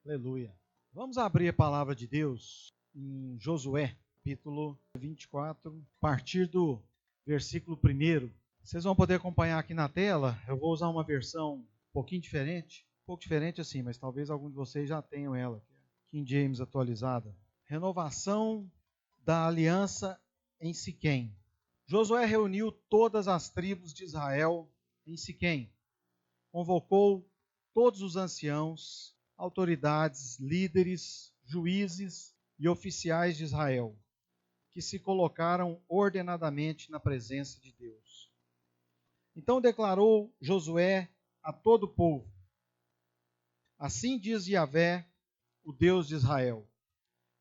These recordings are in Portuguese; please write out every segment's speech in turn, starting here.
Aleluia. Vamos abrir a palavra de Deus em Josué, capítulo 24, a partir do versículo 1. Vocês vão poder acompanhar aqui na tela. Eu vou usar uma versão um pouquinho diferente. Um pouco diferente assim, mas talvez algum de vocês já tenham ela. King James atualizada. Renovação da aliança em Siquém. Josué reuniu todas as tribos de Israel em Siquém. Convocou todos os anciãos, autoridades, líderes, juízes e oficiais de Israel, que se colocaram ordenadamente na presença de Deus. Então declarou Josué a todo o povo: assim diz Yahvé, o Deus de Israel: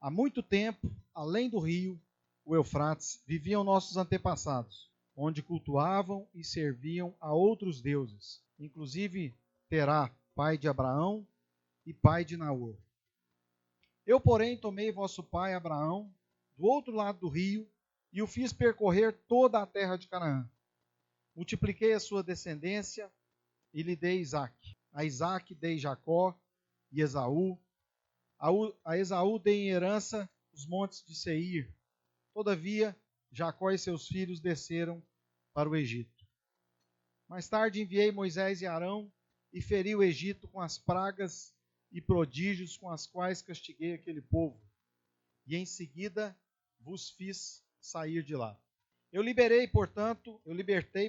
há muito tempo, além do rio, o Eufrates, viviam nossos antepassados, onde cultuavam e serviam a outros deuses, inclusive Terá, pai de Abraão e pai de Naor. Eu, porém, tomei vosso pai Abraão do outro lado do rio e o fiz percorrer toda a terra de Canaã. Multipliquei a sua descendência e lhe dei Isaque. A Isaque dei Jacó e Esaú. A Esaú dei em herança os montes de Seir. Todavia, Jacó e seus filhos desceram para o Egito. Mais tarde enviei Moisés e Arão e feri o Egito com as pragas e prodígios com as quais castiguei aquele povo. E em seguida vos fiz sair de lá. Eu libertei,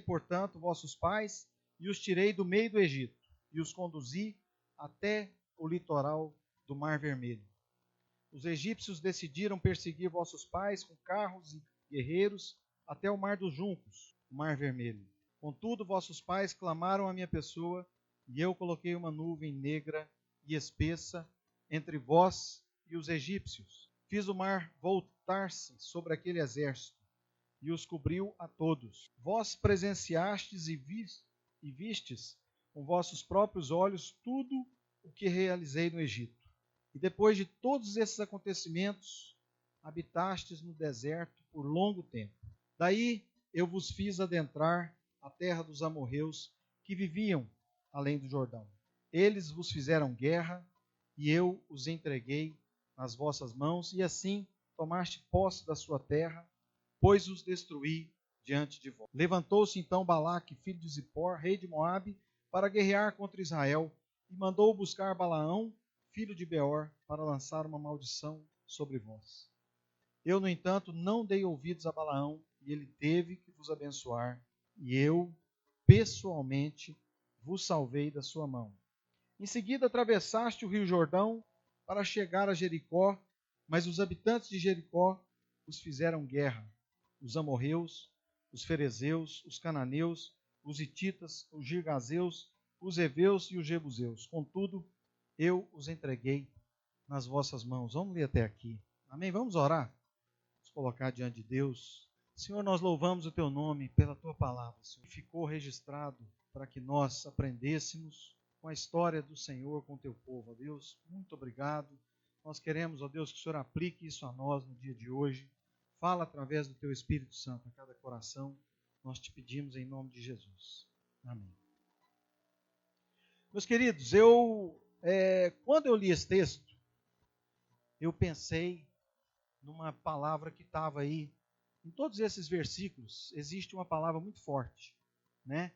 portanto, vossos pais e os tirei do meio do Egito e os conduzi até o litoral do Mar Vermelho. Os egípcios decidiram perseguir vossos pais com carros e guerreiros até o Mar dos Juncos, o Mar Vermelho. Contudo, vossos pais clamaram a minha pessoa e eu coloquei uma nuvem negra e espessa entre vós e os egípcios. Fiz o mar voltar-se sobre aquele exército e os cobriu a todos. Vós presenciastes e vistes com vossos próprios olhos tudo o que realizei no Egito. E depois de todos esses acontecimentos, habitastes no deserto por longo tempo. Daí eu vos fiz adentrar a terra dos amorreus que viviam além do Jordão. Eles vos fizeram guerra e eu os entreguei nas vossas mãos, e assim tomaste posse da sua terra, pois os destruí diante de vós. Levantou-se então Balaque, filho de Zippor, rei de Moabe, para guerrear contra Israel, e mandou buscar Balaão, filho de Beor, para lançar uma maldição sobre vós. Eu, no entanto, não dei ouvidos a Balaão, e ele teve que vos abençoar, e eu, pessoalmente, vos salvei da sua mão. Em seguida, atravessaste o rio Jordão para chegar a Jericó, mas os habitantes de Jericó os fizeram guerra. Os amorreus, os ferezeus, os cananeus, os hititas, os girgazeus, os heveus e os jebuseus. Contudo, eu os entreguei nas vossas mãos. Vamos ler até aqui. Amém? Vamos orar? Vamos colocar diante de Deus. Senhor, nós louvamos o teu nome pela tua palavra, Senhor. Ficou registrado para que nós aprendêssemos com a história do Senhor, com o teu povo. Ó Deus, muito obrigado. Nós queremos, ó Deus, que o Senhor aplique isso a nós no dia de hoje. Fala através do teu Espírito Santo a cada coração. Nós te pedimos em nome de Jesus. Amém. Meus queridos, quando eu li esse texto, eu pensei numa palavra que estava aí. Em todos esses versículos, existe uma palavra muito forte, né?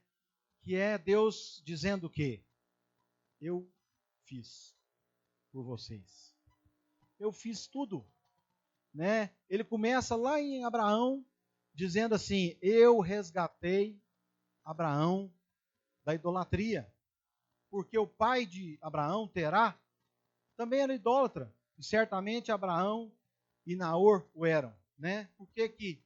Que é Deus dizendo o quê? Eu fiz por vocês. Eu fiz tudo, né? Ele começa lá em Abraão, dizendo assim: eu resgatei Abraão da idolatria. Porque o pai de Abraão, Terá, também era idólatra. E certamente Abraão e Naor o eram, né? Por que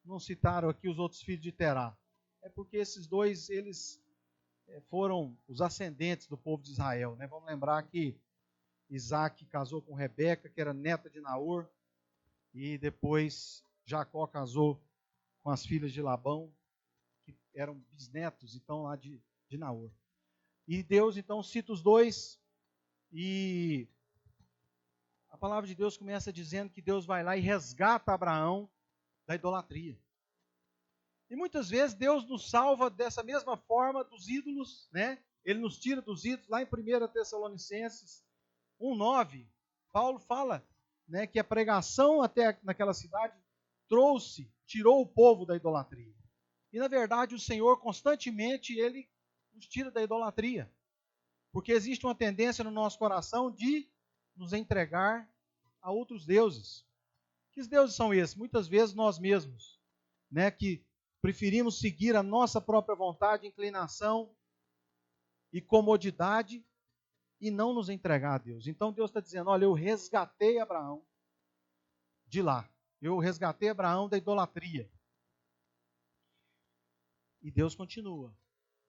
não citaram aqui os outros filhos de Terá? É porque esses dois, eles foram os ascendentes do povo de Israel, né? Vamos lembrar que Isaac casou com Rebeca, que era neta de Naor, e depois Jacó casou com as filhas de Labão, que eram bisnetos, então, lá de Naor. E Deus, então, cita os dois, e a palavra de Deus começa dizendo que Deus vai lá e resgata Abraão da idolatria. E muitas vezes Deus nos salva dessa mesma forma dos ídolos, né? Ele nos tira dos ídolos. Lá em 1 Tessalonicenses, 1:9, Paulo fala, né, que a pregação até naquela cidade tirou o povo da idolatria. E na verdade o Senhor constantemente, Ele nos tira da idolatria. Porque existe uma tendência no nosso coração de nos entregar a outros deuses. Que deuses são esses? Muitas vezes nós mesmos, né, que preferimos seguir a nossa própria vontade, inclinação e comodidade e não nos entregar a Deus. Então Deus está dizendo, olha, eu resgatei Abraão de lá. Eu resgatei Abraão da idolatria. E Deus continua.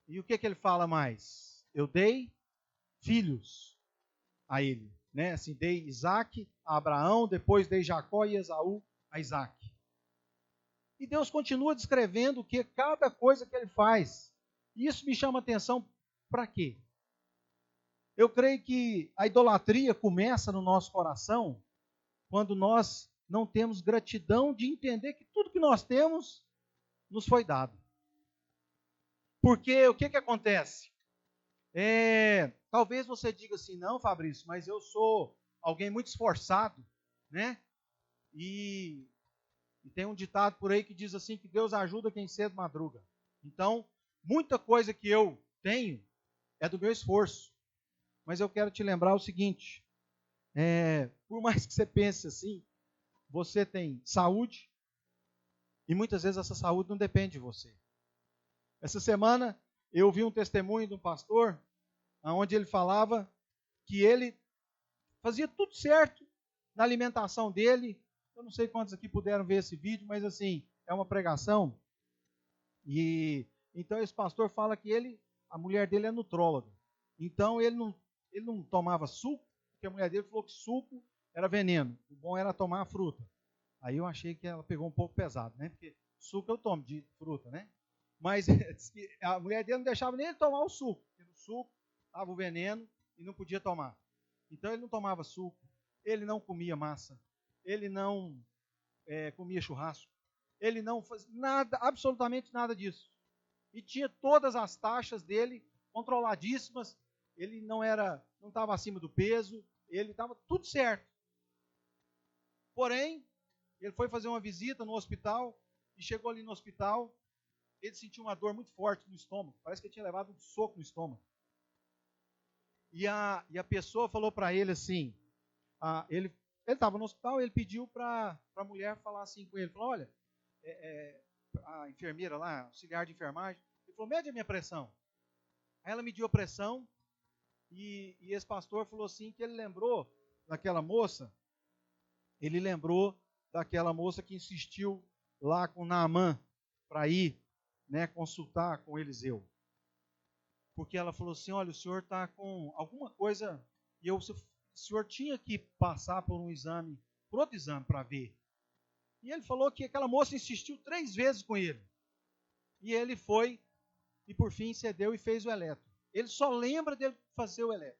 E o que ele fala mais? Eu dei filhos a ele. Né? Assim, dei Isaac a Abraão, depois dei Jacó e Esaú a Isaac. E Deus continua descrevendo que cada coisa que ele faz. E isso me chama a atenção para quê? Eu creio que a idolatria começa no nosso coração quando nós não temos gratidão de entender que tudo que nós temos nos foi dado. Porque o que acontece? Talvez você diga assim, não, Fabrício, mas eu sou alguém muito esforçado, né? E tem um ditado por aí que diz assim, que Deus ajuda quem cedo madruga. Então, muita coisa que eu tenho é do meu esforço. Mas eu quero te lembrar o seguinte, por mais que você pense assim, você tem saúde, e muitas vezes essa saúde não depende de você. Essa semana eu vi um testemunho de um pastor, onde ele falava que ele fazia tudo certo na alimentação dele. Eu não sei quantos aqui puderam ver esse vídeo, mas assim, é uma pregação. E então esse pastor fala que a mulher dele é nutróloga. Então ele não tomava suco, porque a mulher dele falou que suco era veneno. O bom era tomar a fruta. Aí eu achei que ela pegou um pouco pesado, né? Porque suco eu tomo de fruta, né? Mas a mulher dele não deixava nem ele tomar o suco, porque no suco estava o veneno e não podia tomar. Então ele não tomava suco, ele não comia massa, ele não comia churrasco, ele não fazia nada, absolutamente nada disso. E tinha todas as taxas dele controladíssimas, ele não estava acima do peso, ele estava tudo certo. Porém, ele foi fazer uma visita no hospital e chegou ali no hospital, ele sentiu uma dor muito forte no estômago, parece que ele tinha levado um soco no estômago. E a pessoa falou para ele assim, ele estava no hospital, ele pediu para a mulher falar assim com ele, falou, olha, a enfermeira lá, auxiliar de enfermagem, ele falou, mede a minha pressão. Aí ela mediu a pressão e esse pastor falou assim que ele lembrou daquela moça que insistiu lá com Naamã para ir, né, consultar com Eliseu. Porque ela falou assim, olha, o senhor está com alguma coisa, e o senhor tinha que passar por outro exame para ver. E ele falou que aquela moça insistiu 3 vezes com ele. E ele foi, e por fim cedeu e fez o eletro. Ele só lembra dele fazer o eletro.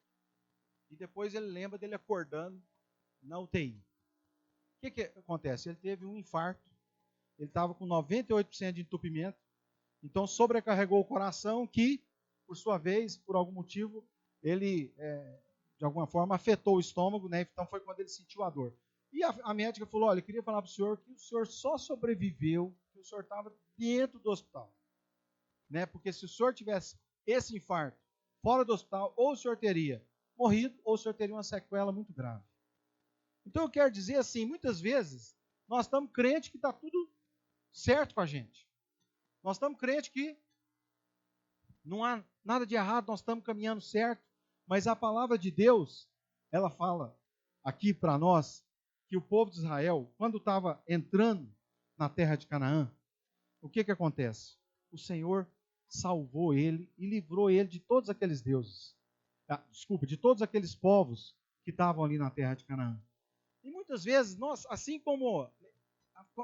E depois ele lembra dele acordando na UTI. O que acontece? Ele teve um infarto, ele estava com 98% de entupimento, então sobrecarregou o coração que, por sua vez, por algum motivo, ele, de alguma forma, afetou o estômago, né? Então foi quando ele sentiu a dor. E a médica falou, olha, eu queria falar para o senhor que o senhor só sobreviveu, que o senhor estava dentro do hospital. Né? Porque se o senhor tivesse esse infarto fora do hospital, ou o senhor teria morrido, ou o senhor teria uma sequela muito grave. Então eu quero dizer assim, muitas vezes, nós estamos crentes que está tudo certo com a gente. Nós estamos crentes que não há nada de errado, nós estamos caminhando certo, mas a palavra de Deus, ela fala aqui para nós, que o povo de Israel, quando estava entrando na terra de Canaã, o que acontece? O Senhor salvou ele e livrou ele de todos aqueles deuses. De todos aqueles povos que estavam ali na terra de Canaã. E muitas vezes, nós, assim como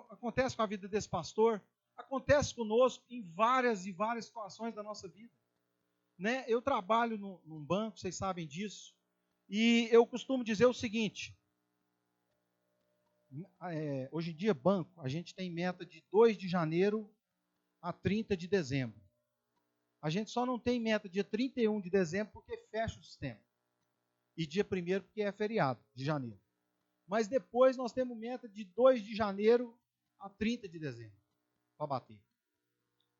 acontece com a vida desse pastor, acontece conosco em várias e várias situações da nossa vida. Né? Eu trabalho num banco, vocês sabem disso, e eu costumo dizer o seguinte, hoje em dia, banco, a gente tem meta de 2 de janeiro a 30 de dezembro. A gente só não tem meta dia 31 de dezembro porque fecha o sistema. e dia 1º porque é feriado de janeiro. Mas depois nós temos meta de 2 de janeiro a 30 de dezembro para bater.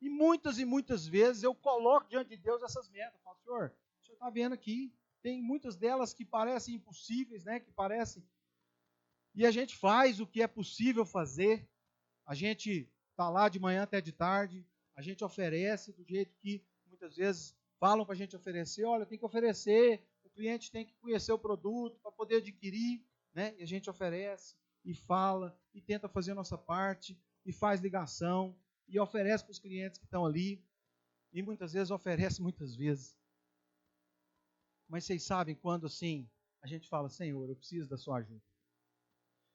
E muitas vezes eu coloco diante de Deus essas metas. Eu falo, Senhor, o Senhor está vendo aqui, tem muitas delas que parecem impossíveis, né? Que parecem. E a gente faz o que é possível fazer. A gente está lá de manhã até de tarde. A gente oferece do jeito que muitas vezes falam para a gente oferecer. Olha, tem que oferecer. O cliente tem que conhecer o produto para poder adquirir, né? E a gente oferece e fala e tenta fazer a nossa parte e faz ligação e oferece para os clientes que estão ali. E muitas vezes oferece muitas vezes. Mas vocês sabem quando assim a gente fala, Senhor, eu preciso da sua ajuda.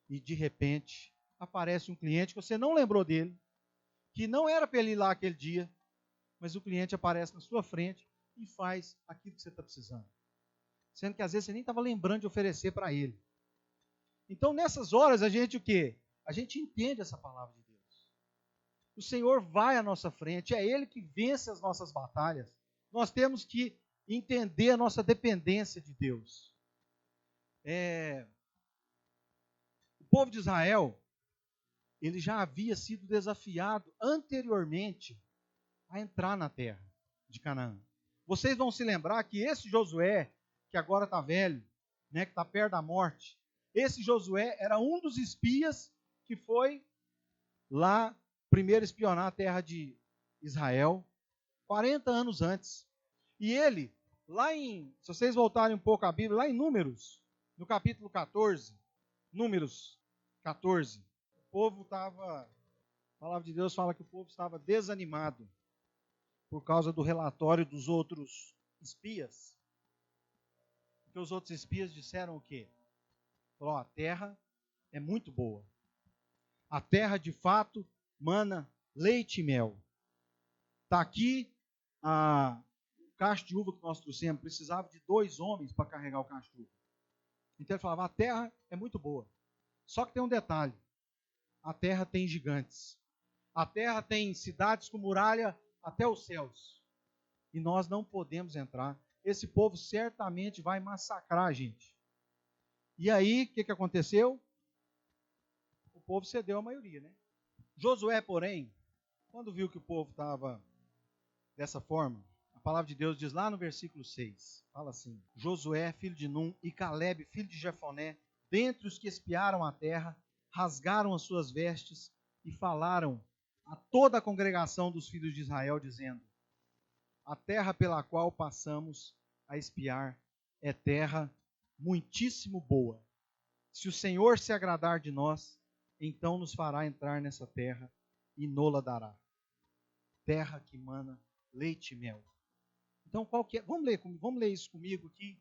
E de repente aparece um cliente que você não lembrou dele, que não era para ele ir lá aquele dia, mas o cliente aparece na sua frente e faz aquilo que você está precisando. Sendo que às vezes você nem estava lembrando de oferecer para ele. Então nessas horas a gente o quê? A gente entende essa palavra de Deus. O Senhor vai à nossa frente, é Ele que vence as nossas batalhas. Nós temos que entender a nossa dependência de Deus. O povo de Israel, ele já havia sido desafiado anteriormente a entrar na terra de Canaã. Vocês vão se lembrar que esse Josué, que agora está velho, né, que está perto da morte, esse Josué era um dos espias que foi lá primeiro espionar a terra de Israel, 40 anos antes. E ele, se vocês voltarem um pouco à Bíblia, lá em Números, no capítulo 14, Números 14, o povo estava, a palavra de Deus fala que o povo estava desanimado por causa do relatório dos outros espias. Porque os outros espias disseram o quê? Falaram, a terra é muito boa. A terra, de fato, mana leite e mel. Está aqui o cacho de uva que nós trouxemos. Precisava de 2 homens para carregar o cacho de uva. Então ele falava, a terra é muito boa. Só que tem um detalhe. A terra tem gigantes. A terra tem cidades com muralha até os céus. E nós não podemos entrar. Esse povo certamente vai massacrar a gente. E aí, o que aconteceu? O povo cedeu a maioria, né? Josué, porém, quando viu que o povo estava dessa forma, a palavra de Deus diz lá no versículo 6, fala assim, Josué, filho de Num, e Calebe, filho de Jefoné, dentre os que espiaram a terra, rasgaram as suas vestes e falaram a toda a congregação dos filhos de Israel, dizendo, a terra pela qual passamos a espiar é terra muitíssimo boa. Se o Senhor se agradar de nós, então nos fará entrar nessa terra e nola dará. Terra que mana leite e mel. Então, vamos ler isso comigo aqui.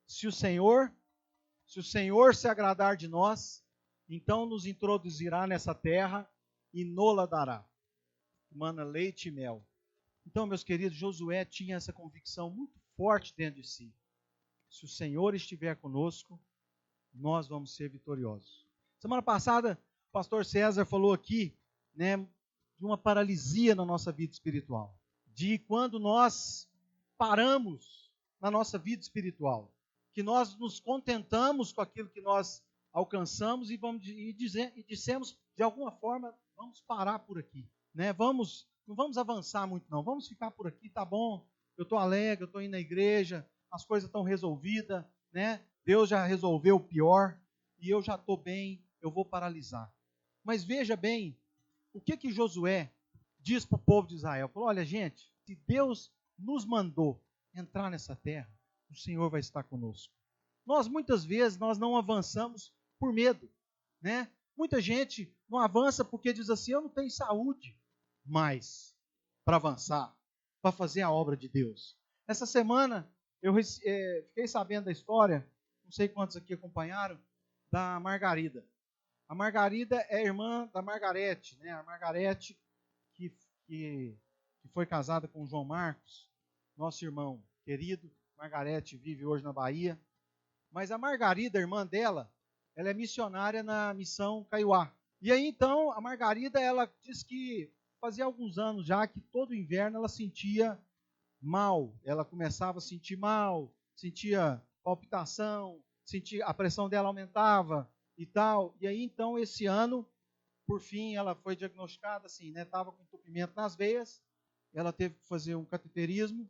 Se o Senhor se agradar de nós, então nos introduzirá nessa terra e nola dará. Mana leite e mel. Então, meus queridos, Josué tinha essa convicção muito forte dentro de si. Se o Senhor estiver conosco, nós vamos ser vitoriosos. Semana passada, o pastor César falou aqui, né, de uma paralisia na nossa vida espiritual. De quando nós paramos na nossa vida espiritual. Que nós nos contentamos com aquilo que nós alcançamos e dissemos, de alguma forma, vamos parar por aqui. Né? Não vamos avançar muito não, vamos ficar por aqui, tá bom, eu estou alegre, eu estou indo na igreja, as coisas estão resolvidas, né? Deus já resolveu o pior, e eu já estou bem, eu vou paralisar. Mas veja bem, o que Josué diz para o povo de Israel? Falou, olha gente, se Deus nos mandou entrar nessa terra, o Senhor vai estar conosco. Muitas vezes, nós não avançamos por medo, né? Muita gente não avança porque diz assim, eu não tenho saúde mais para avançar, para fazer a obra de Deus. Essa semana eu fiquei sabendo da história, não sei quantos aqui acompanharam, da Margarida. A Margarida é irmã da Margarete, né? A Margarete que foi casada com o João Marcos, nosso irmão querido. Margarete vive hoje na Bahia. Mas a Margarida, irmã dela, ela é missionária na missão Caiuá. E aí então a Margarida, ela diz que fazia alguns anos já que todo inverno ela sentia mal. Ela começava a sentir mal, sentia palpitação, a pressão dela aumentava e tal. E aí, então, esse ano, por fim, ela foi diagnosticada assim, né? Estava com entupimento nas veias, ela teve que fazer um cateterismo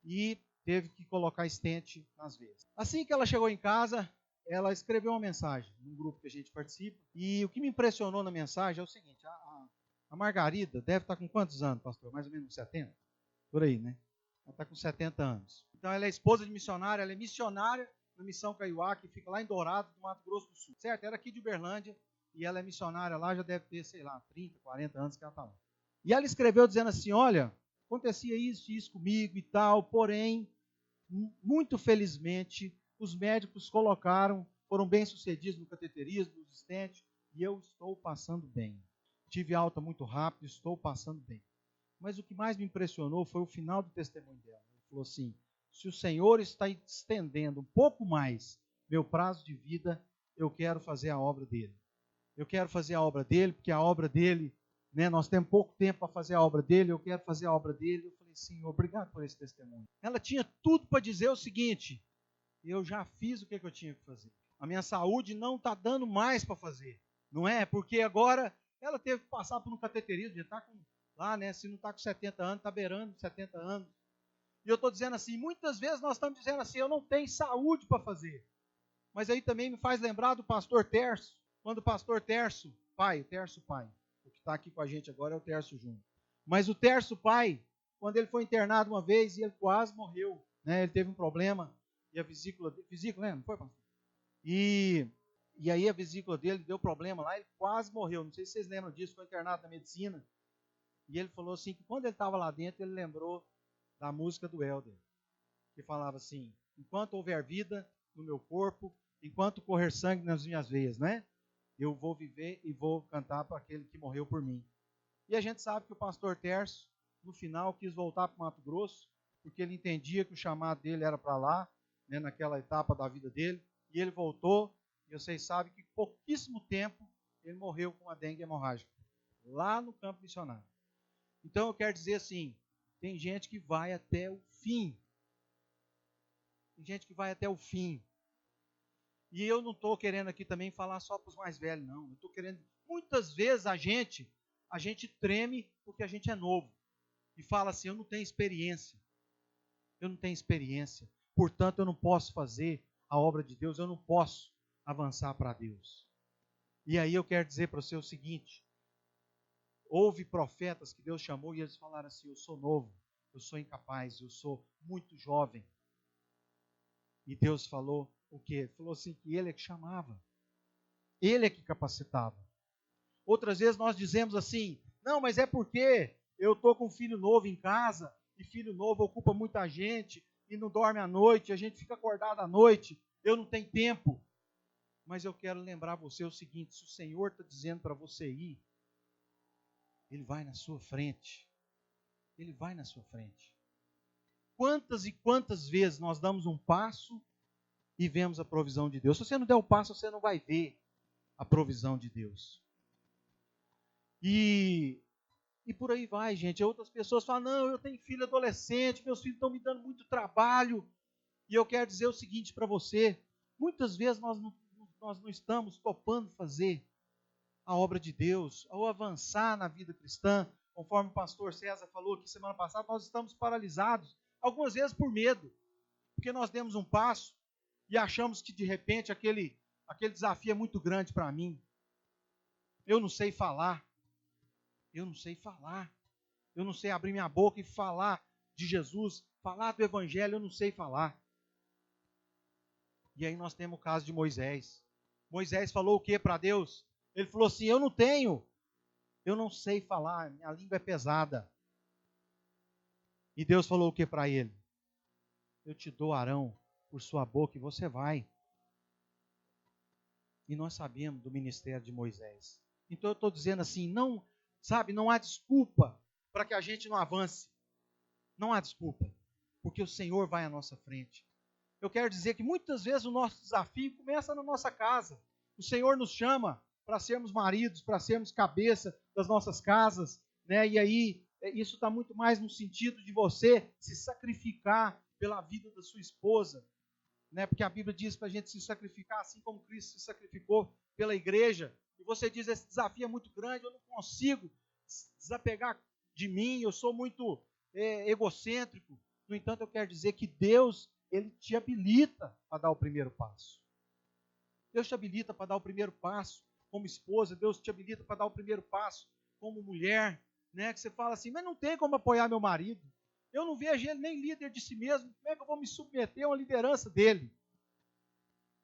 e teve que colocar stent nas veias. Assim que ela chegou em casa, ela escreveu uma mensagem num grupo que a gente participa. E o que me impressionou na mensagem é o seguinte: a Margarida deve estar com quantos anos, pastor? Mais ou menos 70? Por aí, né? Ela está com 70 anos. Então ela é esposa de missionária, ela é missionária na Missão Caiuá, que fica lá em Dourados, no Mato Grosso do Sul. Certo? Era aqui de Uberlândia e ela é missionária lá, já deve ter, sei lá, 30, 40 anos que ela está lá. E ela escreveu dizendo assim: olha, acontecia isso e isso comigo e tal, porém, muito felizmente, os médicos foram bem sucedidos no cateterismo, nos stents, e eu estou passando bem. Tive alta muito rápido, estou passando bem. Mas o que mais me impressionou foi o final do testemunho dela. Ela falou assim: se o Senhor está estendendo um pouco mais meu prazo de vida, eu quero fazer a obra dele. Eu quero fazer a obra dele, porque a obra dele, né, nós temos pouco tempo para fazer a obra dele, eu quero fazer a obra dele. Eu falei: Senhor, obrigado por esse testemunho. Ela tinha tudo para dizer o seguinte: eu já fiz o que eu tinha que fazer. A minha saúde não está dando mais para fazer. Não é? Porque agora ela teve que passar por um cateterismo, já está com, lá, né? Se não está com 70 anos, está beirando 70 anos. E eu estou dizendo assim, muitas vezes nós estamos dizendo assim, eu não tenho saúde para fazer. Mas aí também me faz lembrar do pastor Terço, quando o pastor Terço pai, o que está aqui com a gente agora é o Terço Júnior. Mas o Terço pai, quando ele foi internado uma vez e ele quase morreu, né? Ele teve um problema e a vesícula, né? Não foi, pastor? E aí a vesícula dele deu problema lá, ele quase morreu. Não sei se vocês lembram disso, foi internado na medicina. E ele falou assim, que quando ele estava lá dentro, ele lembrou da música do Helder, que falava assim: enquanto houver vida no meu corpo, enquanto correr sangue nas minhas veias, né? Eu vou viver e vou cantar para aquele que morreu por mim. E a gente sabe que o pastor Terço, no final, quis voltar para o Mato Grosso, porque ele entendia que o chamado dele era para lá, né, naquela etapa da vida dele, e ele voltou, e vocês sabem que em pouquíssimo tempo ele morreu com uma dengue hemorrágica, lá no campo missionário. Então eu quero dizer assim, tem gente que vai até o fim. Tem gente que vai até o fim. E eu não estou querendo aqui também falar só para os mais velhos, não. Eu estou querendo, muitas vezes a gente treme porque a gente é novo. E fala assim, eu não tenho experiência. Eu não tenho experiência. Portanto, eu não posso fazer a obra de Deus, eu não posso avançar para Deus. E aí eu quero dizer para você o seguinte: houve profetas que Deus chamou e eles falaram assim, eu sou novo, eu sou incapaz, eu sou muito jovem. E Deus falou o quê? Falou assim que Ele é que chamava. Ele é que capacitava. Outras vezes nós dizemos assim, não, mas é porque eu estou com um filho novo em casa, e filho novo ocupa muita gente, e não dorme à noite, a gente fica acordado à noite, eu não tenho tempo. Mas eu quero lembrar você o seguinte, se o Senhor está dizendo para você ir, Ele vai na sua frente. Ele vai na sua frente. Quantas e quantas vezes nós damos um passo e vemos a provisão de Deus? Se você não der o passo, você não vai ver a provisão de Deus. E por aí vai, gente. Outras pessoas falam, não, eu tenho filho adolescente, meus filhos estão me dando muito trabalho. E eu quero dizer o seguinte para você, muitas vezes nós não estamos topando fazer a obra de Deus, ou avançar na vida cristã, conforme o pastor César falou aqui semana passada, nós estamos paralisados, algumas vezes por medo, porque nós demos um passo e achamos que de repente aquele desafio é muito grande para mim. Eu não sei falar, eu não sei abrir minha boca e falar de Jesus, falar do Evangelho, eu não sei falar. E aí nós temos o caso de Moisés. Moisés falou o que para Deus? Ele falou assim, eu não sei falar, minha língua é pesada. E Deus falou o que para ele? Eu te dou Arão por sua boca e você vai. E nós sabemos do ministério de Moisés. Então eu estou dizendo assim, não há desculpa para que a gente não avance. Não há desculpa, porque o Senhor vai à nossa frente. Eu quero dizer que muitas vezes o nosso desafio começa na nossa casa. O Senhor nos chama para sermos maridos, para sermos cabeça das nossas casas, né? E aí, isso está muito mais no sentido de você se sacrificar pela vida da sua esposa, né? Porque a Bíblia diz para a gente se sacrificar assim como Cristo se sacrificou pela igreja. E você diz, esse desafio é muito grande, eu não consigo desapegar de mim, eu sou muito egocêntrico. No entanto, eu quero dizer que Deus, Ele te habilita a dar o primeiro passo. Deus te habilita para dar o primeiro passo como esposa, Deus te habilita para dar o primeiro passo como mulher, né? Que você fala assim, mas não tem como apoiar meu marido. Eu não vejo ele nem líder de si mesmo, como é que eu vou me submeter a uma liderança dele?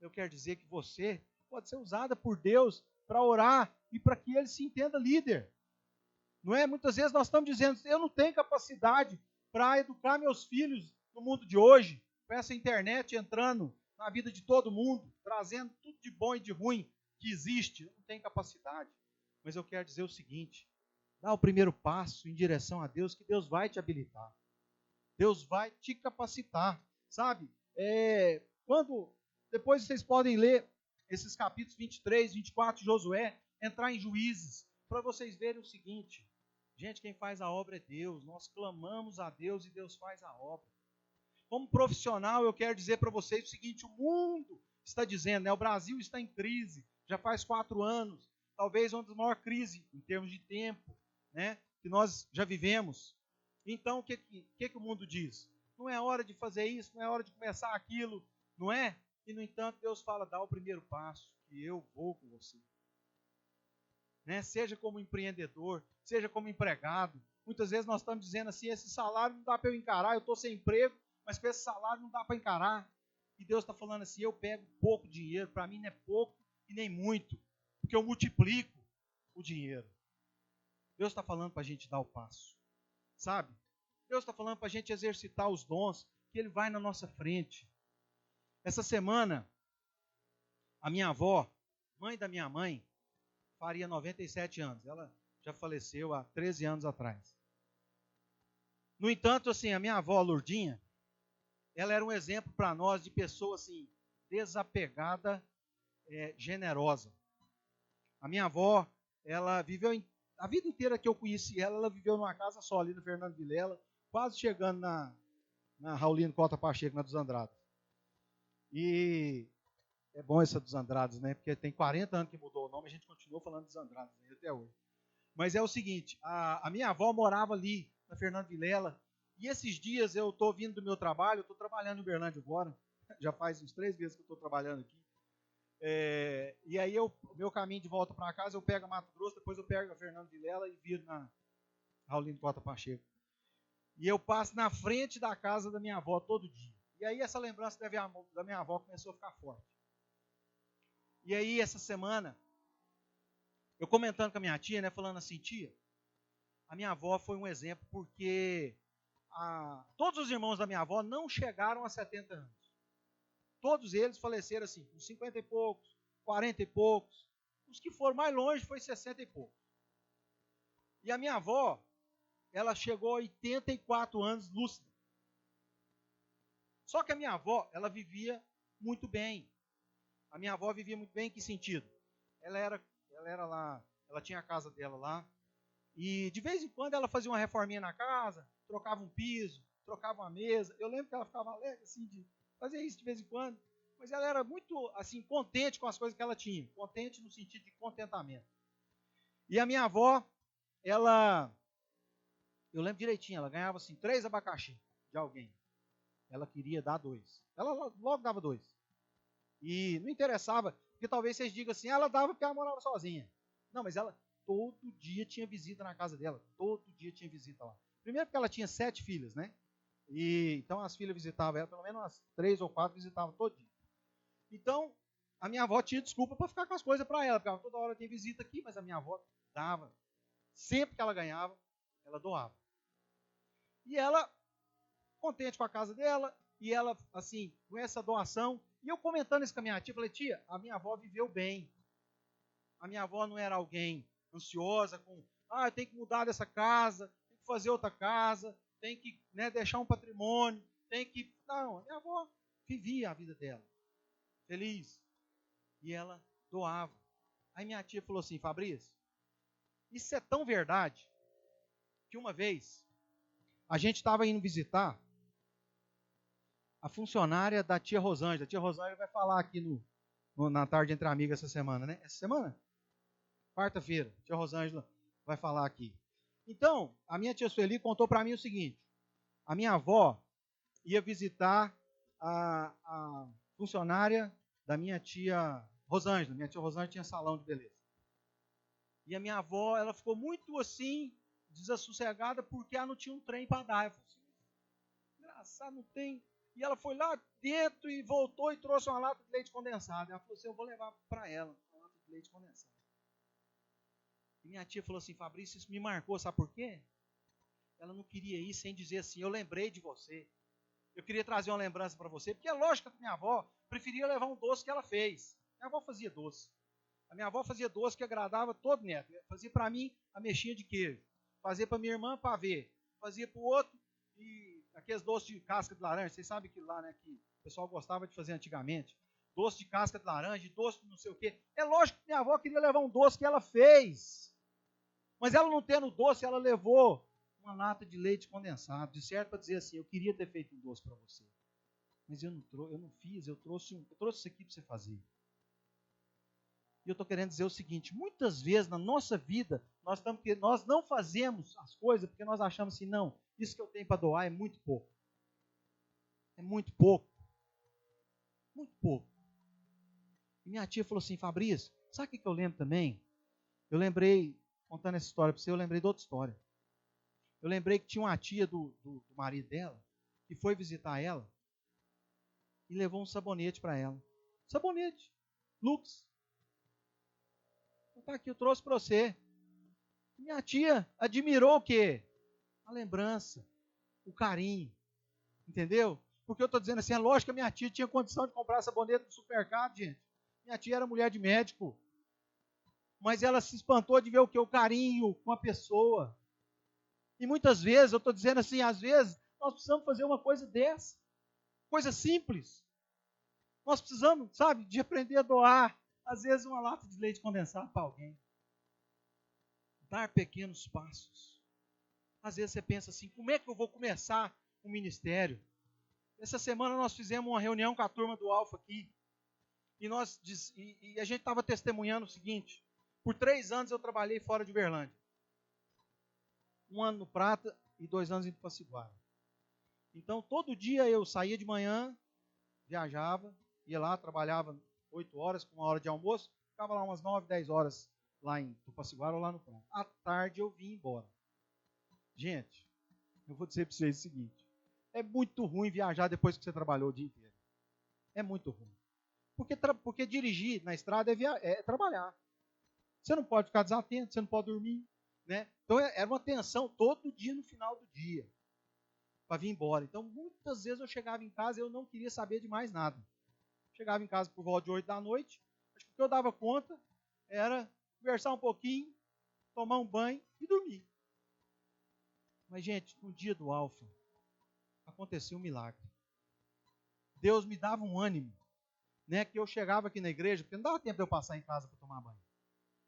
Eu quero dizer que você pode ser usada por Deus para orar e para que ele se entenda líder. Não é? Muitas vezes nós estamos dizendo, eu não tenho capacidade para educar meus filhos no mundo de hoje, com essa internet entrando na vida de todo mundo, trazendo tudo de bom e de ruim que existe. Eu não tenho capacidade. Mas eu quero dizer o seguinte, dá o primeiro passo em direção a Deus, que Deus vai te habilitar. Deus vai te capacitar, sabe? Depois vocês podem ler esses capítulos 23, 24 de Josué, entrar em Juízes, para vocês verem o seguinte, gente, quem faz a obra é Deus, nós clamamos a Deus e Deus faz a obra. Como profissional, eu quero dizer para vocês o seguinte, o mundo está dizendo, né, o Brasil está em crise, já faz 4 anos, talvez uma das maiores crises em termos de tempo, né, que nós já vivemos. Então, o que o mundo diz? Não é hora de fazer isso, não é hora de começar aquilo, não é? E, no entanto, Deus fala, dá o primeiro passo, que eu vou com você. Né? Seja como empreendedor, seja como empregado. Muitas vezes nós estamos dizendo assim, esse salário não dá para eu encarar, eu estou sem emprego, mas com esse salário não dá para encarar. E Deus está falando assim, eu pego pouco dinheiro, para mim não é pouco e nem muito, porque eu multiplico o dinheiro. Deus está falando para a gente dar o passo. Sabe? Deus está falando para a gente exercitar os dons, que Ele vai na nossa frente. Essa semana, a minha avó, mãe da minha mãe, faria 97 anos. Ela já faleceu há 13 anos atrás. No entanto, assim, a minha avó, Lourdinha, ela era um exemplo para nós de pessoa assim, desapegada, generosa. A minha avó, ela viveu a vida inteira que eu conheci ela, ela viveu numa casa só ali no Fernando Vilela, quase chegando na Raulino Cota Pacheco, na dos Andrades. E é bom essa dos Andrades, né? Porque tem 40 anos que mudou o nome, a gente continua falando dos Andrades até hoje. Mas é o seguinte, a minha avó morava ali, na Fernando Vilela, e esses dias eu estou vindo do meu trabalho, eu estou trabalhando em Uberlândia agora, já faz uns 3 meses que eu estou trabalhando aqui. E aí o meu caminho de volta para casa, eu pego a Mato Grosso, depois eu pego a Fernando Vilela e viro na Raulino Cota Pacheco. E eu passo na frente da casa da minha avó todo dia. E aí essa lembrança da minha avó começou a ficar forte. E aí essa semana, eu comentando com a minha tia, né, falando assim, tia, a minha avó foi um exemplo porque todos os irmãos da minha avó não chegaram a 70 anos. Todos eles faleceram assim, uns 50 e poucos, 40 e poucos. Os que foram mais longe foi 60 e poucos. E a minha avó, ela chegou a 84 anos lúcida. Só que a minha avó, ela vivia muito bem. A minha avó vivia muito bem em que sentido? Ela era lá, ela tinha a casa dela lá. E de vez em quando ela fazia uma reforminha na casa, trocava um piso, trocava uma mesa. Eu lembro que ela ficava alegre assim de fazer isso de vez em quando, mas ela era muito assim contente com as coisas que ela tinha, contente no sentido de contentamento. E a minha avó, eu lembro direitinho, ela ganhava assim 3 abacaxi de alguém. Ela queria dar 2. Ela logo dava 2. E não interessava, porque talvez vocês digam assim, ela dava porque ela morava sozinha. Não, mas ela todo dia tinha visita na casa dela, todo dia tinha visita lá. Primeiro porque ela tinha 7 filhas, né? E então as filhas visitavam ela, pelo menos umas 3 ou 4 visitavam todo dia. Então, a minha avó tinha desculpa para ficar com as coisas para ela, porque toda hora tinha visita aqui, mas a minha avó dava. Sempre que ela ganhava, ela doava. E ela, contente com a casa dela, e ela, assim, com essa doação, e eu comentando isso com a minha tia, falei, tia, a minha avó viveu bem. A minha avó não era alguém ansiosa, eu tenho que mudar dessa casa, tem que fazer outra casa, tem que, né, deixar um patrimônio, tem que... Não, a minha avó vivia a vida dela, feliz. E ela doava. Aí minha tia falou assim, Fabrício, isso é tão verdade, que uma vez, a gente estava indo visitar a funcionária da tia Rosângela. A tia Rosângela vai falar aqui na Tarde Entre Amigas essa semana, né? Essa semana? Quarta-feira. A tia Rosângela vai falar aqui. Então, a minha tia Sueli contou para mim o seguinte. A minha avó ia visitar a funcionária da minha tia Rosângela. Minha tia Rosângela tinha salão de beleza. E a minha avó, ela ficou muito assim, desassossegada, porque ela não tinha um trem para dar. Eu falei assim, engraçado, não tem. E ela foi lá dentro e voltou e trouxe uma lata de leite condensado. Ela falou assim, eu vou levar para ela uma lata de leite condensado. E minha tia falou assim, Fabrício, isso me marcou, sabe por quê? Ela não queria ir sem dizer assim, eu lembrei de você. Eu queria trazer uma lembrança para você, porque é lógico que minha avó preferia levar um doce que ela fez. Minha avó fazia doce. A minha avó fazia doce que agradava todo neto. Fazia para mim a mexinha de queijo. Fazia para minha irmã pavê. Fazia para o outro e aqueles doces de casca de laranja. Vocês sabem que lá, né, que o pessoal gostava de fazer antigamente. Doce de casca de laranja, doce de não sei o quê. É lógico que minha avó queria levar um doce que ela fez. Mas ela não tendo doce, ela levou uma lata de leite condensado. De certo para dizer assim, eu queria ter feito um doce para você. Mas eu não fiz, eu trouxe isso aqui para você fazer. E eu estou querendo dizer o seguinte, muitas vezes na nossa vida, nós não fazemos as coisas porque nós achamos assim, não, isso que eu tenho para doar é muito pouco. É muito pouco. Muito pouco. E minha tia falou assim, Fabrício, sabe o que eu lembro também? Eu lembrei, contando essa história para você, eu lembrei de outra história. Eu lembrei que tinha uma tia do marido dela, que foi visitar ela, e levou um sabonete para ela. Sabonete. Lux. Tá aqui, eu trouxe para você. Minha tia admirou o quê? A lembrança, o carinho. Entendeu? Porque eu estou dizendo assim, é lógico que a minha tia tinha condição de comprar sabonete no supermercado, gente. Minha tia era mulher de médico. Mas ela se espantou de ver o quê? O carinho com a pessoa. E muitas vezes, eu estou dizendo assim, às vezes, nós precisamos fazer uma coisa dessa. Coisa simples. Nós precisamos, sabe, de aprender a doar, às vezes, uma lata de leite condensado para alguém. Dar pequenos passos. Às vezes você pensa assim, como é que eu vou começar um ministério? Essa semana nós fizemos uma reunião com a turma do Alfa aqui. E a gente estava testemunhando o seguinte, por 3 anos eu trabalhei fora de Uberlândia. 1 ano no Prata e 2 anos em Tupaciguara. Então, todo dia eu saía de manhã, viajava, ia lá, trabalhava 8 horas com 1 hora de almoço, ficava lá umas 9, 10 horas lá em Tupaciguara ou lá no Prata. À tarde eu vim embora. Gente, eu vou dizer para vocês o seguinte, é muito ruim viajar depois que você trabalhou o dia inteiro. É muito ruim. Porque dirigir na estrada é trabalhar. Você não pode ficar desatento, você não pode dormir. Né? Então era uma tensão todo dia no final do dia para vir embora. Então muitas vezes eu chegava em casa e eu não queria saber de mais nada. Chegava em casa por volta de 8 da noite, acho que o que eu dava conta era conversar um pouquinho, tomar um banho e dormir. Mas gente, no dia do Alfa aconteceu um milagre. Deus me dava um ânimo, né, que eu chegava aqui na igreja, porque não dava tempo de eu passar em casa para tomar banho.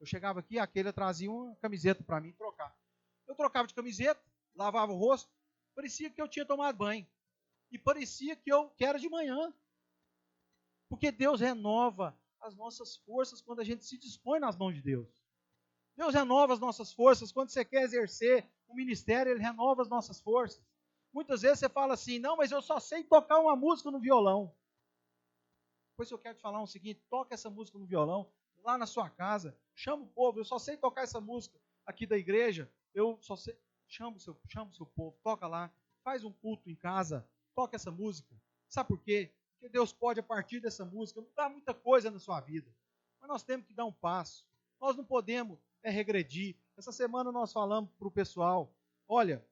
Eu chegava aqui, aquele trazia uma camiseta para mim trocar. Eu trocava de camiseta, lavava o rosto, parecia que eu tinha tomado banho. E parecia que era de manhã. Porque Deus renova as nossas forças quando a gente se dispõe nas mãos de Deus. Deus renova as nossas forças quando você quer exercer o ministério, Ele renova as nossas forças. Muitas vezes você fala assim, não, mas eu só sei tocar uma música no violão. Pois eu quero te falar o seguinte, toca essa música no violão, lá na sua casa, chama o povo, eu só sei tocar essa música aqui da igreja, eu só sei, chama o seu povo, toca lá, faz um culto em casa, toca essa música. Sabe por quê? Porque Deus pode, a partir dessa música, mudar muita coisa na sua vida. Mas nós temos que dar um passo. Nós não podemos regredir. Essa semana nós falamos para o pessoal, olha,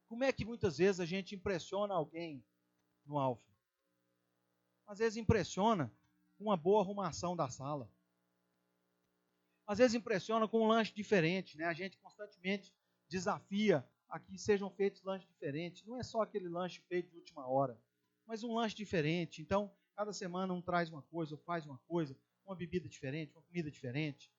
como é que muitas vezes a gente impressiona alguém no Alfa? Às vezes impressiona com uma boa arrumação da sala. Às vezes impressiona com um lanche diferente, né? A gente constantemente desafia a que sejam feitos lanches diferentes. Não é só aquele lanche feito de última hora, mas um lanche diferente. Então, cada semana um traz uma coisa, ou faz uma coisa, uma bebida diferente, uma comida diferente.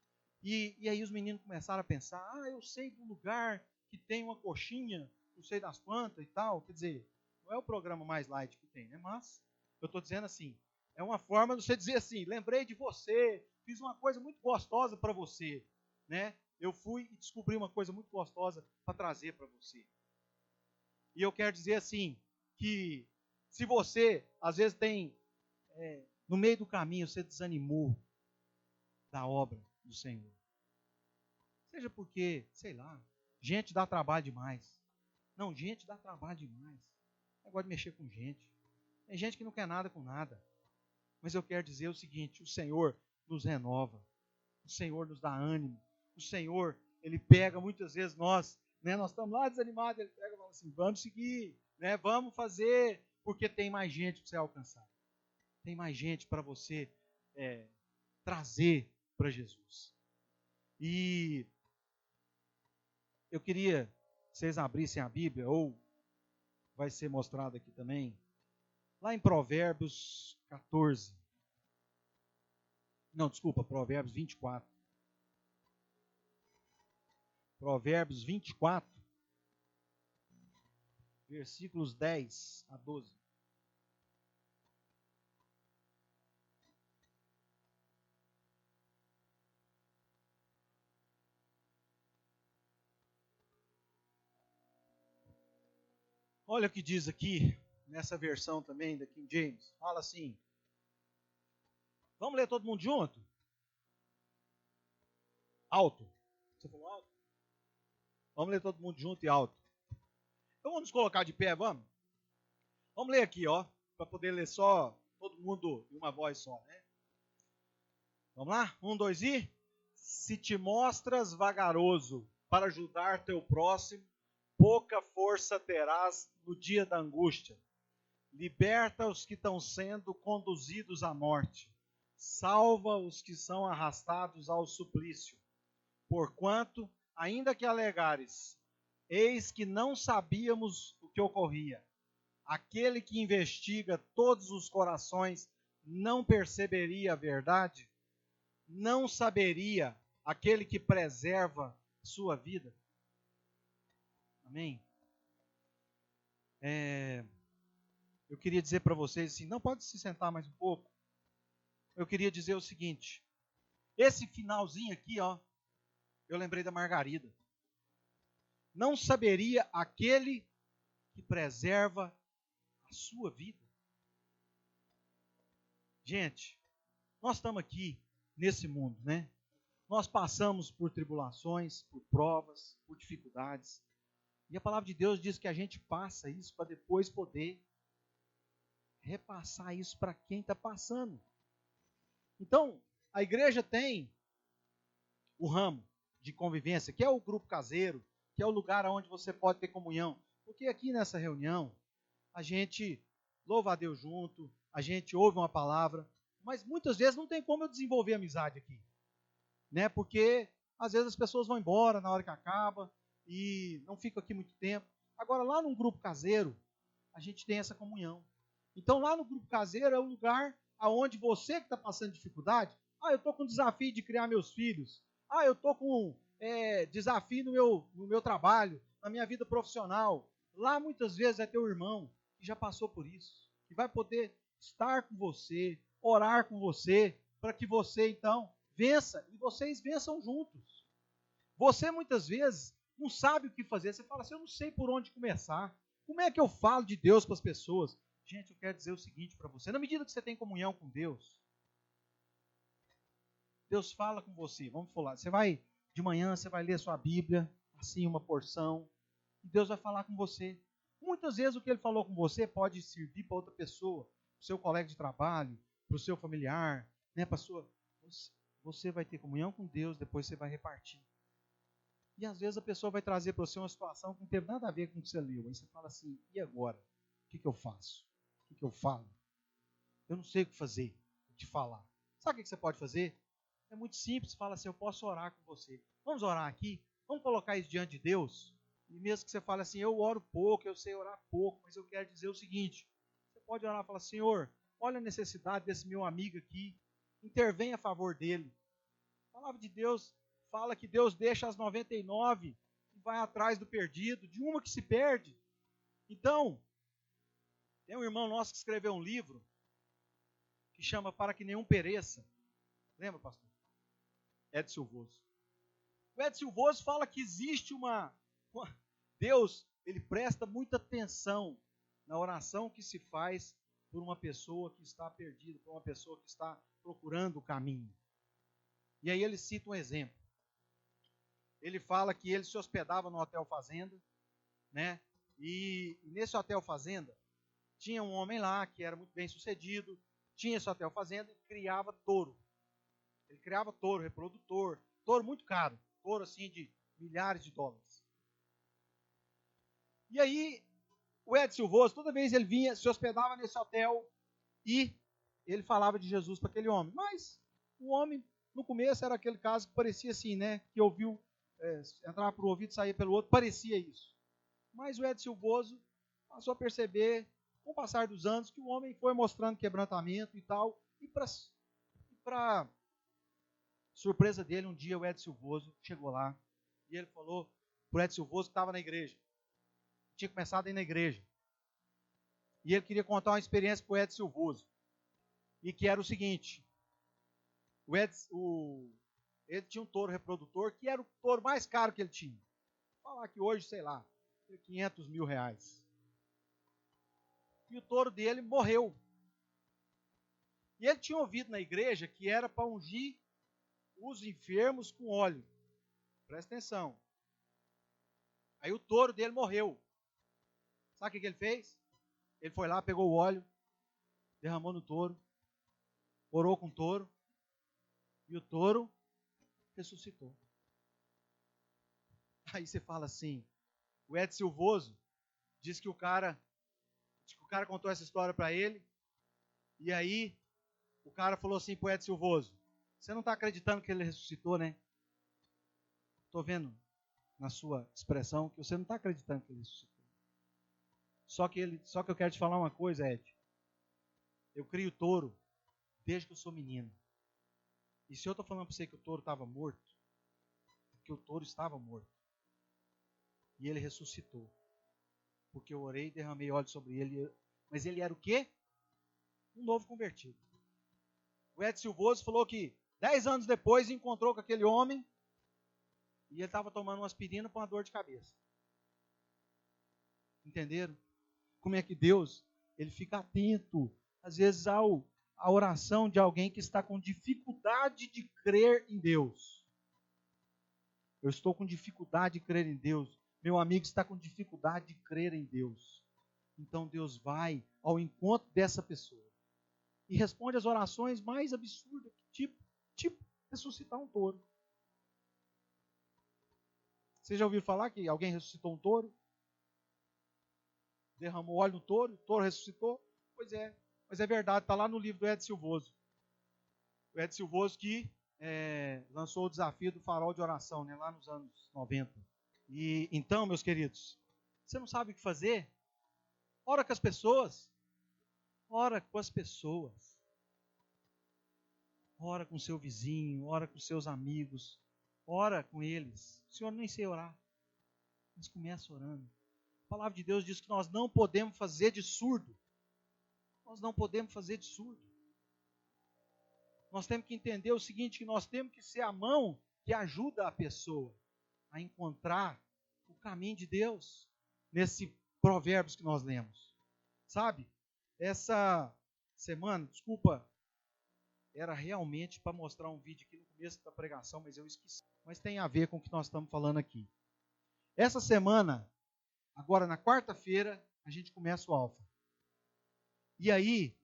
E aí os meninos começaram a pensar, eu sei do lugar que tem uma coxinha, não sei das quantas e tal. Quer dizer, Não é o programa mais light que tem, né? Mas eu estou dizendo assim, é uma forma de você dizer assim, lembrei de você, fiz uma coisa muito gostosa para você, né? Eu fui e descobri uma coisa muito gostosa para trazer para você. E eu quero dizer assim, que se você, às vezes no meio do caminho, você desanimou da obra do Senhor. Seja porque, sei lá, gente dá trabalho demais. Não, gente dá trabalho demais. Eu gosto de mexer com gente. Tem gente que não quer nada com nada. Mas eu quero dizer o seguinte, o Senhor nos renova. O Senhor nos dá ânimo. O Senhor, Ele pega muitas vezes nós, né, nós estamos lá desanimados, Ele pega e fala assim, vamos seguir, né, vamos fazer, porque tem mais gente para você alcançar. Tem mais gente para você trazer para Jesus. E eu queria que vocês abrissem a Bíblia, ou vai ser mostrado aqui também, lá em Provérbios 14. Não, desculpa, Provérbios 24. Provérbios 24, versículos 10 a 12. Olha o que diz aqui, nessa versão também da King James. Fala assim. Vamos ler todo mundo junto? Alto. Você falou alto? Vamos ler todo mundo junto e alto. Então vamos nos colocar de pé, vamos? Vamos ler aqui, ó, para poder ler só todo mundo em uma voz só, né? Vamos lá? 1, 2 e... Se te mostras vagaroso para ajudar teu próximo, pouca força terás no dia da angústia. Liberta os que estão sendo conduzidos à morte. Salva os que são arrastados ao suplício. Porquanto, ainda que alegares, eis que não sabíamos o que ocorria. Aquele que investiga todos os corações não perceberia a verdade? Não saberia aquele que preserva sua vida? Amém? Eu queria dizer para vocês assim, não pode se sentar mais um pouco. Eu queria dizer o seguinte, esse finalzinho aqui, ó, eu lembrei da Margarida. Não saberia aquele que preserva a sua vida? Gente, nós estamos aqui nesse mundo, né? Nós passamos por tribulações, por provas, por dificuldades. E a palavra de Deus diz que a gente passa isso para depois poder repassar isso para quem está passando. Então, a igreja tem o ramo de convivência, que é o grupo caseiro, que é o lugar onde você pode ter comunhão. Porque aqui nessa reunião, a gente louva a Deus junto, a gente ouve uma palavra, mas muitas vezes não tem como eu desenvolver amizade aqui. Né? Porque às vezes as pessoas vão embora na hora que acaba e não ficam aqui muito tempo. Agora, lá num grupo caseiro, a gente tem essa comunhão. Então, lá no grupo caseiro é o lugar onde você que está passando dificuldade, eu estou com desafio de criar meus filhos, eu estou com desafio no meu trabalho, na minha vida profissional. Lá muitas vezes é teu irmão que já passou por isso, que vai poder estar com você, orar com você, para que você então vença e vocês vençam juntos. Você muitas vezes não sabe o que fazer, você fala assim, eu não sei por onde começar. Como é que eu falo de Deus para as pessoas? Gente, eu quero dizer o seguinte para você, na medida que você tem comunhão com Deus, Deus fala com você, vamos falar, você vai, de manhã você vai ler a sua Bíblia, assim uma porção, e Deus vai falar com você. Muitas vezes o que Ele falou com você pode servir para outra pessoa, para o seu colega de trabalho, para o seu familiar, né, para a sua... Você vai ter comunhão com Deus, depois você vai repartir. E às vezes a pessoa vai trazer para você uma situação que não teve nada a ver com o que você leu. Aí você fala assim, e agora? O que eu faço? O que eu falo? Eu não sei o que fazer, o que falar. Sabe o que você pode fazer? É muito simples, fala assim, eu posso orar com você. Vamos orar aqui? Vamos colocar isso diante de Deus? E mesmo que você fale assim, eu oro pouco, eu sei orar pouco, mas eu quero dizer o seguinte, você pode orar e falar, Senhor, olha a necessidade desse meu amigo aqui, intervém a favor dele. A palavra de Deus fala que Deus deixa as 99 e vai atrás do perdido, de uma que se perde. Então, Tem um irmão nosso que escreveu um livro que chama Para que Nenhum Pereça. Lembra, pastor? Ed Silvoso. O Ed Silvoso fala que existe Deus, ele presta muita atenção na oração que se faz por uma pessoa que está perdida, por uma pessoa que está procurando o caminho. E aí ele cita um exemplo. Ele fala que ele se hospedava no Hotel Fazenda, né? E nesse Hotel Fazenda tinha um homem lá que era muito bem sucedido, tinha esse Hotel Fazenda e criava touro. Ele criava touro, reprodutor, touro muito caro, touro assim de milhares de dólares. E aí o Ed Silvoso, toda vez ele vinha, se hospedava nesse hotel e ele falava de Jesus para aquele homem. Mas o homem, no começo, era aquele caso que parecia assim, né? Que ouviu, entrava por um ouvido e saía pelo outro, parecia isso. Mas o Ed Silvoso passou a perceber, com o passar dos anos, que o homem foi mostrando quebrantamento e tal. E para surpresa dele, um dia o Ed Silvoso chegou lá e ele falou para o Ed Silvoso que estava na igreja. Tinha começado a ir na igreja. E ele queria contar uma experiência para o Ed Silvoso. E que era o seguinte. Ele tinha um touro reprodutor que era o touro mais caro que ele tinha. Vou falar que hoje, sei lá, R$500 mil. E o touro dele morreu. E ele tinha ouvido na igreja que era para ungir os enfermos com óleo. Presta atenção. Aí o touro dele morreu. Sabe o que ele fez? Ele foi lá, pegou o óleo, derramou no touro, orou com o touro, e o touro ressuscitou. Aí você fala assim, o Ed Silvoso diz que o cara contou essa história para ele, e aí o cara falou assim para o Ed Silvoso, você não está acreditando que ele ressuscitou, né? Estou vendo na sua expressão que você não está acreditando que ele ressuscitou. Só que eu quero te falar uma coisa, Ed. Eu crio touro desde que eu sou menino. E se eu estou falando para você que o touro estava morto, porque o touro estava morto. E ele ressuscitou. Porque eu orei e derramei óleo sobre ele. Mas ele era o quê? Um novo convertido. O Ed Silvoso falou que 10 anos depois encontrou com aquele homem e ele estava tomando uma aspirina para uma dor de cabeça. Entenderam? Como é que Deus, ele fica atento, às vezes, à oração de alguém que está com dificuldade de crer em Deus. Eu estou com dificuldade de crer em Deus. Meu amigo está com dificuldade de crer em Deus. Então Deus vai ao encontro dessa pessoa e responde às orações mais absurdas, tipo ressuscitar um touro. Você já ouviu falar que alguém ressuscitou um touro? Derramou óleo no touro, o touro ressuscitou? Pois é, mas é verdade, está lá no livro do Ed Silvoso. O Ed Silvoso que lançou o desafio do farol de oração, né, lá nos anos 90. E então, meus queridos, você não sabe o que fazer? Ora com as pessoas. Ora com as pessoas. Ora com seu vizinho, ora com seus amigos. Ora com eles. O Senhor nem sei orar, mas começa orando. A palavra de Deus diz que nós não podemos fazer de surdo. Nós não podemos fazer de surdo. Nós temos que entender o seguinte, que nós temos que ser a mão que ajuda a pessoa a encontrar o caminho de Deus nesse provérbios que nós lemos. Sabe? Essa semana, desculpa, era realmente para mostrar um vídeo aqui no começo da pregação, mas eu esqueci. Mas tem a ver com o que nós estamos falando aqui. Essa semana, agora na quarta-feira, a gente começa o Alfa. E aí,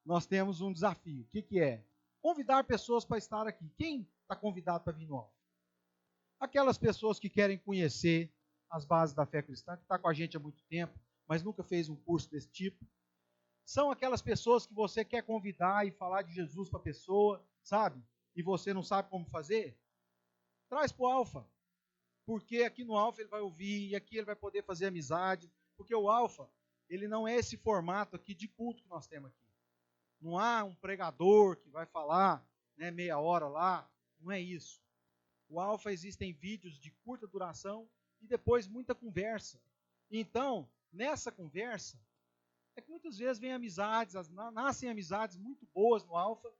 nós temos um desafio. O que é? Convidar pessoas para estar aqui. Quem está convidado para vir no Alfa? Aquelas pessoas que querem conhecer as bases da fé cristã, que está com a gente há muito tempo, mas nunca fez um curso desse tipo. São aquelas pessoas que você quer convidar e falar de Jesus para a pessoa, sabe? E você não sabe como fazer? Traz para o Alfa. Porque aqui no Alfa ele vai ouvir, e aqui ele vai poder fazer amizade. Porque o Alfa, ele não é esse formato aqui de culto que nós temos aqui. Não há um pregador que vai falar, né, meia hora lá. Não é isso. O Alfa existem vídeos de curta duração e depois muita conversa. Então, nessa conversa, é que muitas vezes vem amizades, nascem amizades muito boas no Alfa,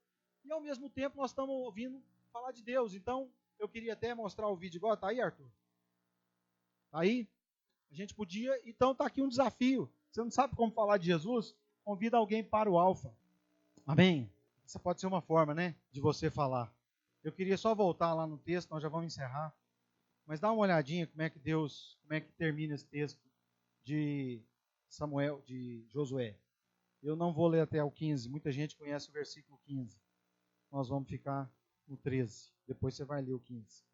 e ao mesmo tempo nós estamos ouvindo falar de Deus. Então, eu queria até mostrar o vídeo agora. Está aí, Arthur? Está aí? A gente podia, então está aqui um desafio. Você não sabe como falar de Jesus? Convida alguém para o Alfa. Amém? Essa pode ser uma forma, né, de você falar. Eu queria só voltar lá no texto, nós já vamos encerrar. Mas dá uma olhadinha como é que termina esse texto de Josué. Eu não vou ler até o 15, muita gente conhece o versículo 15. Nós vamos ficar no 13, depois você vai ler o 15.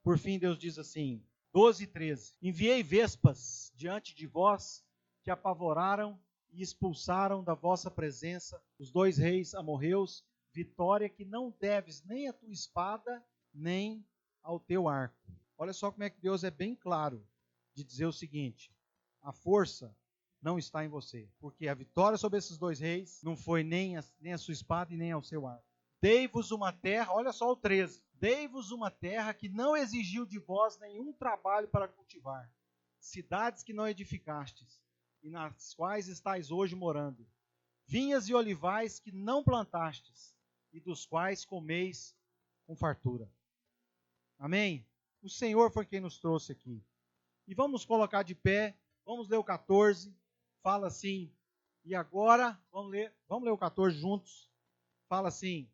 Por fim, Deus diz assim, 12 e 13. Enviei vespas diante de vós, que apavoraram e expulsaram da vossa presença os 2 reis amorreus, vitória que não deves nem à tua espada, nem ao teu arco. Olha só como é que Deus é bem claro de dizer o seguinte, a força não está em você, porque a vitória sobre esses 2 reis não foi nem a sua espada e nem ao seu arco. Dei-vos uma terra, olha só o 13, dei-vos uma terra que não exigiu de vós nenhum trabalho para cultivar, cidades que não edificastes, e nas quais estáis hoje morando, vinhas e olivais que não plantastes, e dos quais comeis com fartura. Amém? O Senhor foi quem nos trouxe aqui. E vamos nos colocar de pé, vamos ler o 14, fala assim, e agora, vamos ler o 14 juntos, fala assim,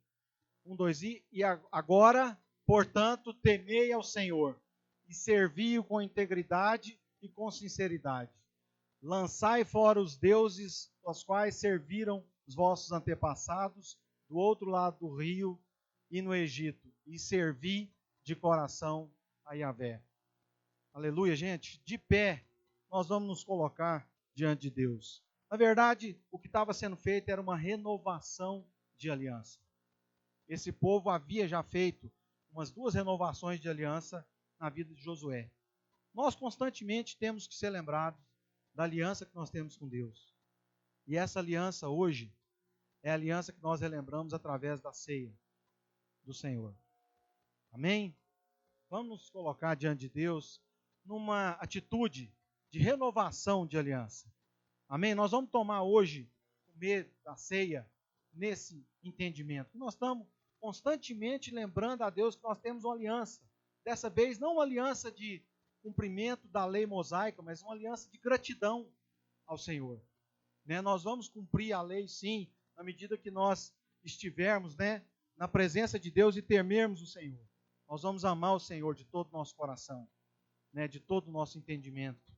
1, 2, e agora, portanto, temei ao Senhor, e servi-o com integridade e com sinceridade. Lançai fora os deuses aos quais serviram os vossos antepassados, do outro lado do rio e no Egito, e servi de coração a Yahvé. Aleluia, gente. De pé, nós vamos nos colocar diante de Deus. Na verdade, o que estava sendo feito era uma renovação de aliança. Esse povo havia já feito umas 2 renovações de aliança na vida de Josué. Nós constantemente temos que ser lembrados da aliança que nós temos com Deus. E essa aliança hoje é a aliança que nós relembramos através da ceia do Senhor. Amém? Vamos nos colocar diante de Deus numa atitude de renovação de aliança. Amém? Nós vamos tomar hoje, comer da ceia, nesse entendimento. Nós estamos constantemente lembrando a Deus que nós temos uma aliança. Dessa vez, não uma aliança de cumprimento da lei mosaica, mas uma aliança de gratidão ao Senhor. Nós vamos cumprir a lei, sim, na medida que nós estivermos na presença de Deus e temermos o Senhor. Nós vamos amar o Senhor de todo o nosso coração, de todo o nosso entendimento.